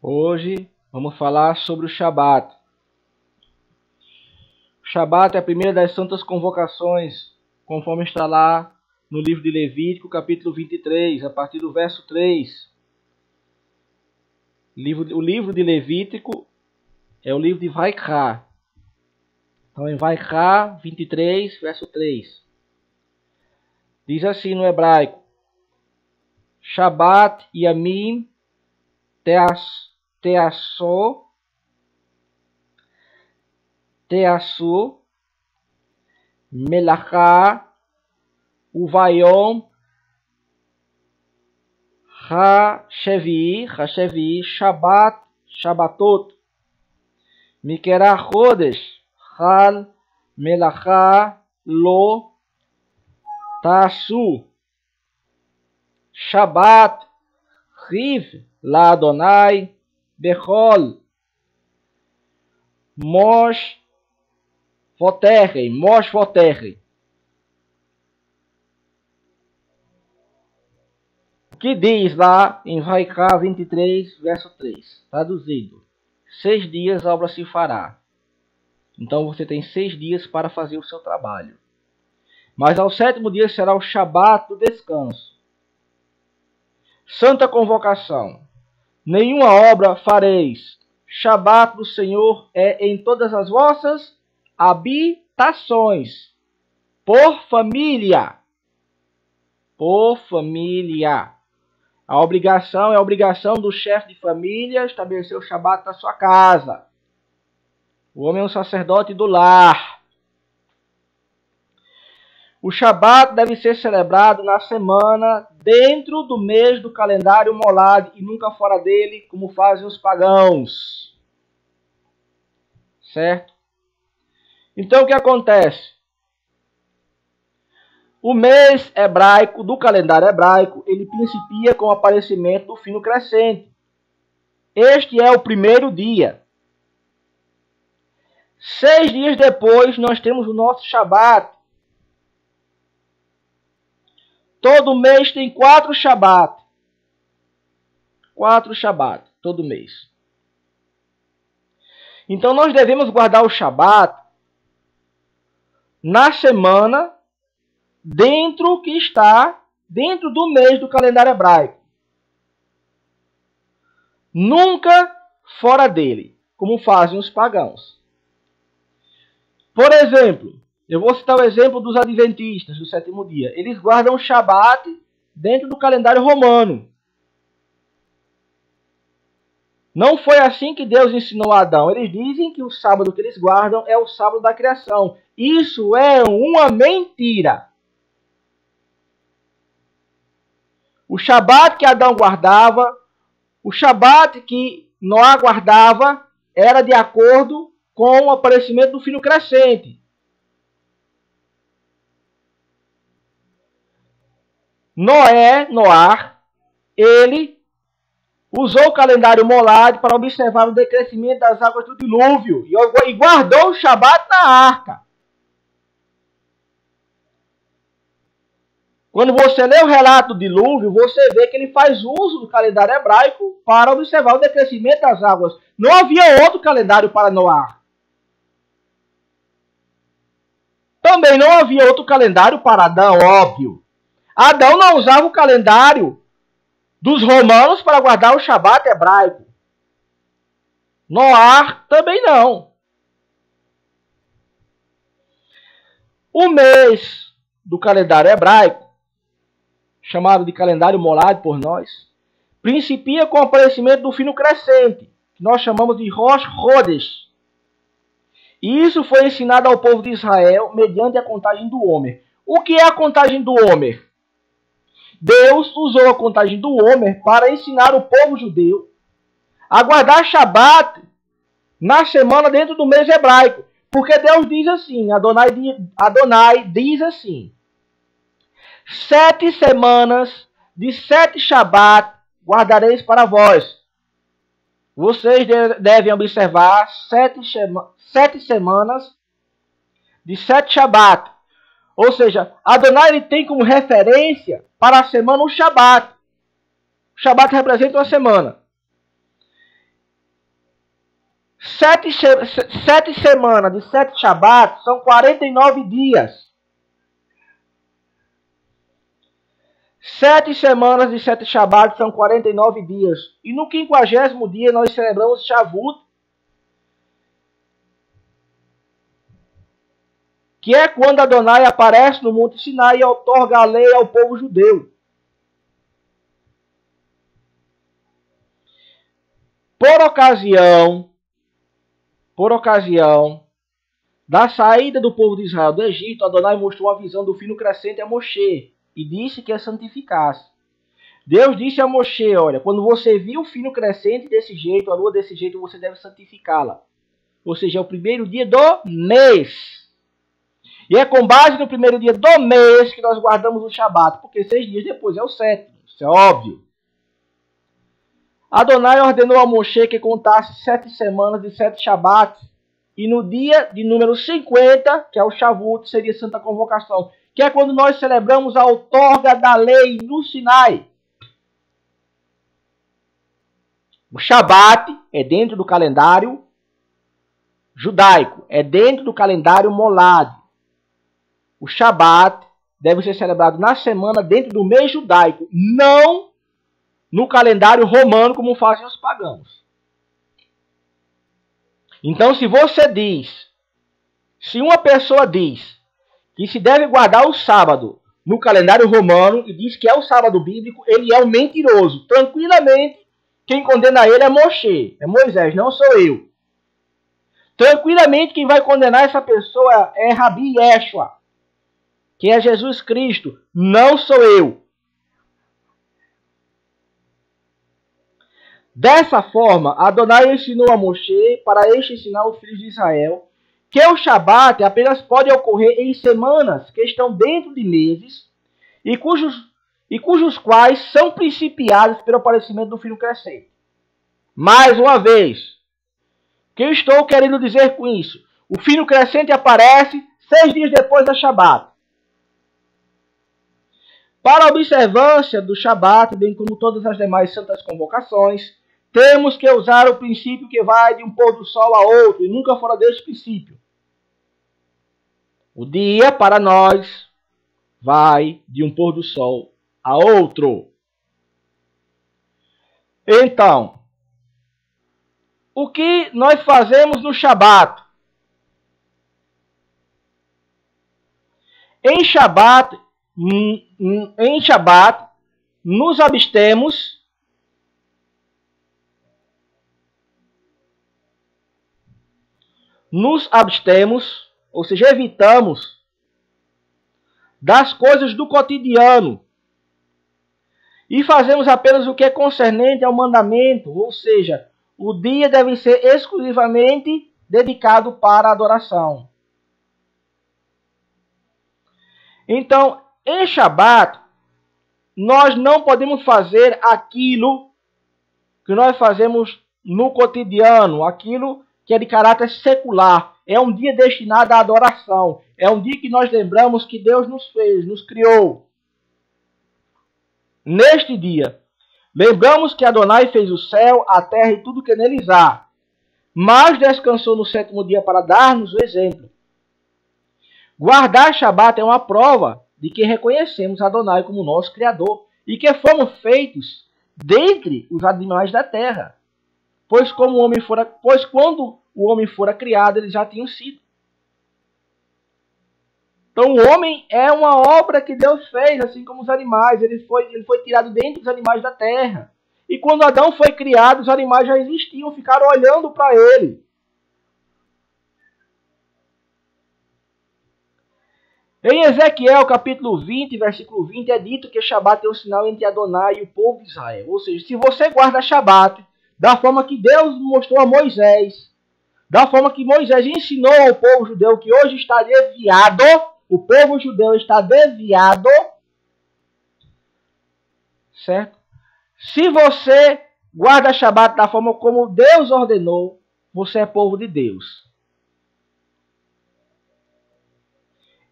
Hoje vamos falar sobre o Shabat. O Shabat é a primeira das santas convocações, conforme está lá no livro de Levítico, capítulo 23, a partir do verso 3. O livro de Levítico é o livro de Vaikra. Então, em Vaikra 23, verso 3. Diz assim no hebraico: Shabat Yamim Teasu Melacha Uvayom Hashevi Shabatot Mikera Chodesh Chal Melacha Lo Tasu Shabat Riv La Adonai Bechol Mosh Voterrei. O que diz lá em Vaikra 23, verso 3? Traduzido: 6 dias a obra se fará. Então você tem 6 dias para fazer o seu trabalho. Mas ao 7º dia será o Shabat do descanso. Santa convocação: nenhuma obra fareis. Shabat do Senhor é em todas as vossas habitações. Por família. A obrigação é a obrigação do chefe de família estabelecer o Shabat na sua casa. O homem é um sacerdote do lar. O Shabat deve ser celebrado na semana dentro do mês do calendário Molad e nunca fora dele, como fazem os pagãos. Certo? Então o que acontece? O mês hebraico, do calendário hebraico, ele principia com o aparecimento do fino crescente. Este é o primeiro dia. 6 dias depois nós temos o nosso Shabat. Todo mês tem 4 Shabat. 4 Shabat, todo mês. Então nós devemos guardar o Shabat na semana dentro do mês do calendário hebraico. Nunca fora dele, como fazem os pagãos. Por exemplo, eu vou citar o exemplo dos adventistas do 7º dia. Eles guardam o Shabat dentro do calendário romano. Não foi assim que Deus ensinou a Adão. Eles dizem que o sábado que eles guardam é o sábado da criação. Isso é uma mentira. O Shabat que Adão guardava, o Shabat que Noé guardava, era de acordo com o aparecimento do fino crescente. Noé, ele usou o calendário Molad para observar o decrescimento das águas do dilúvio e guardou o Shabat na arca. Quando você lê o relato do dilúvio, você vê que ele faz uso do calendário hebraico para observar o decrescimento das águas. Não havia outro calendário para Noé. Também não havia outro calendário para Adão, óbvio. Adão não usava o calendário dos romanos para guardar o Shabat hebraico. Noé também não. O mês do calendário hebraico, chamado de calendário Molad por nós, principia com o aparecimento do fino crescente, que nós chamamos de Rosh Chodesh. E isso foi ensinado ao povo de Israel mediante a contagem do Homer. O que é a contagem do Homer? Deus usou a contagem do Homer para ensinar o povo judeu a guardar Shabat na semana dentro do mês hebraico. Porque Deus diz assim, Adonai diz assim: 7 semanas de 7 Shabat guardareis para vós. Vocês devem observar 7 semanas de 7 Shabat. Ou seja, Adonai ele tem como referência para a semana o Shabat. O Shabat representa uma semana. Sete semanas de 7 Shabat são 49 dias. 7 semanas de 7 Shabat são 49 dias. E no 50º dia nós celebramos Shavuot, que é quando Adonai aparece no Monte Sinai e outorga a lei ao povo judeu. Por ocasião da saída do povo de Israel do Egito, Adonai mostrou a visão do fino crescente a Moshe e disse que a santificasse. Deus disse a Moshe, olha, quando você viu o fino crescente desse jeito, a lua desse jeito, você deve santificá-la. Ou seja, é o primeiro dia do mês. E é com base no primeiro dia do mês que nós guardamos o Shabat, porque 6 dias depois é o 7º, isso é óbvio. Adonai ordenou a Moshe que contasse 7 semanas de 7 Shabats, e no dia de número 50, que é o Shavuot, seria Santa Convocação, que é quando nós celebramos a outorga da lei no Sinai. O Shabat é dentro do calendário judaico, é dentro do calendário molad. O Shabat deve ser celebrado na semana dentro do mês judaico, não no calendário romano como fazem os pagãos. Então, se uma pessoa diz que se deve guardar o sábado no calendário romano e diz que é o sábado bíblico, ele é um mentiroso. Tranquilamente, quem condena ele é Moshe, é Moisés, não sou eu. Tranquilamente, quem vai condenar essa pessoa é Rabi Yeshua, que é Jesus Cristo, não sou eu. Dessa forma, Adonai ensinou a Moshe, para este ensinar os filhos de Israel, que o Shabat apenas pode ocorrer em semanas que estão dentro de meses e cujos quais são principiados pelo aparecimento do fino crescente. Mais uma vez, o que eu estou querendo dizer com isso? O fino crescente aparece 6 dias depois da Shabat. Para a observância do Shabat, bem como todas as demais santas convocações, temos que usar o princípio que vai de um pôr do sol a outro, e nunca fora desse princípio. O dia, para nós, vai de um pôr do sol a outro. Então, o que nós fazemos no Shabat? Em Shabat, nos abstemos ou seja, evitamos das coisas do cotidiano e fazemos apenas o que é concernente ao mandamento, ou seja, o dia deve ser exclusivamente dedicado para a adoração. Então, em Shabat, nós não podemos fazer aquilo que nós fazemos no cotidiano, aquilo que é de caráter secular. É um dia destinado à adoração. É um dia que nós lembramos que Deus nos fez, nos criou. Neste dia, lembramos que Adonai fez o céu, a terra e tudo que neles há, mas descansou no 7º dia para dar-nos o exemplo. Guardar Shabat é uma prova de que reconhecemos Adonai como nosso Criador e que fomos feitos dentre os animais da terra. Pois quando o homem fora criado, eles já tinham sido. Então o homem é uma obra que Deus fez, assim como os animais. Ele foi tirado dentre os animais da terra. E quando Adão foi criado, os animais já existiam, ficaram olhando para ele. Em Ezequiel, capítulo 20, versículo 20, é dito que Shabat é um sinal entre Adonai e o povo de Israel. Ou seja, se você guarda Shabat da forma que Deus mostrou a Moisés, da forma que Moisés ensinou ao povo judeu, que hoje está desviado, o povo judeu está desviado, certo? Se você guarda Shabat da forma como Deus ordenou, você é povo de Deus.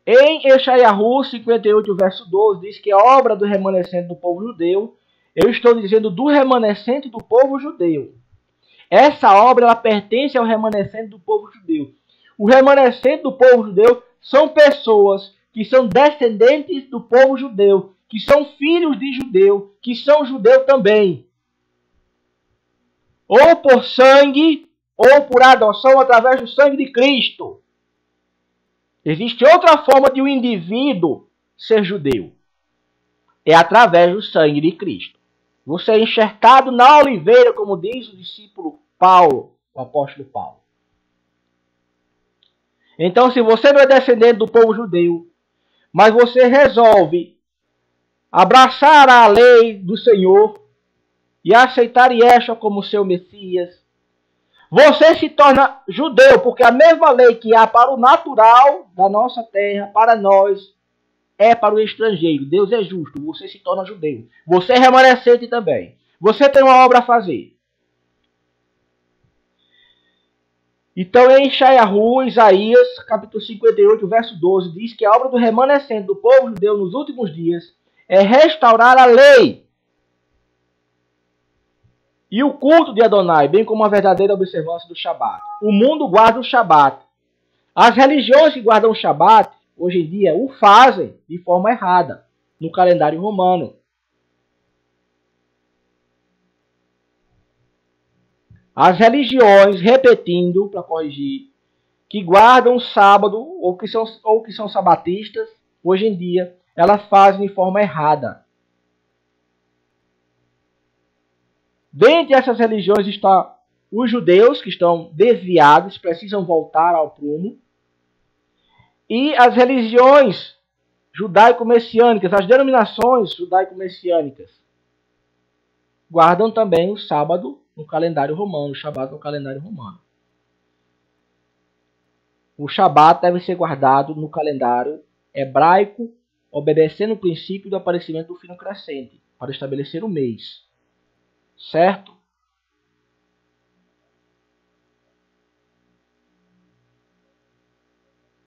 Em Yeshayahu 58, verso 12, diz que a obra do remanescente do povo judeu, eu estou dizendo do remanescente do povo judeu, Essa obra ela pertence ao remanescente do povo judeu. O remanescente do povo judeu são pessoas que são descendentes do povo judeu, que são filhos de judeu, que são judeu também. Ou por sangue, ou por adoção através do sangue de Cristo. Existe outra forma de um indivíduo ser judeu. É através do sangue de Cristo. Você é enxertado na oliveira, como diz o discípulo Paulo, o apóstolo Paulo. Então, se você não é descendente do povo judeu, mas você resolve abraçar a lei do Senhor e aceitar Yeshua como seu Messias, você se torna judeu, porque a mesma lei que há para o natural da nossa terra, para nós, é para o estrangeiro. Deus é justo, você se torna judeu. Você é remanescente também. Você tem uma obra a fazer. Então, em Yeshayahu, Isaías, capítulo 58, verso 12, diz que a obra do remanescente do povo judeu nos últimos dias é restaurar a lei e o culto de Adonai, bem como a verdadeira observância do Shabat. O mundo guarda o Shabat. As religiões que guardam o Shabat, hoje em dia, o fazem de forma errada no calendário romano. As religiões, repetindo, para corrigir, que guardam o sábado ou que são sabatistas, hoje em dia, elas fazem de forma errada. Dentre essas religiões estão os judeus, que estão desviados, precisam voltar ao prumo, e as religiões judaico-messiânicas, as denominações judaico-messiânicas, guardam também o sábado no calendário romano, o Shabat no calendário romano. O Shabat deve ser guardado no calendário hebraico, obedecendo o princípio do aparecimento do fino crescente, para estabelecer o mês. Certo?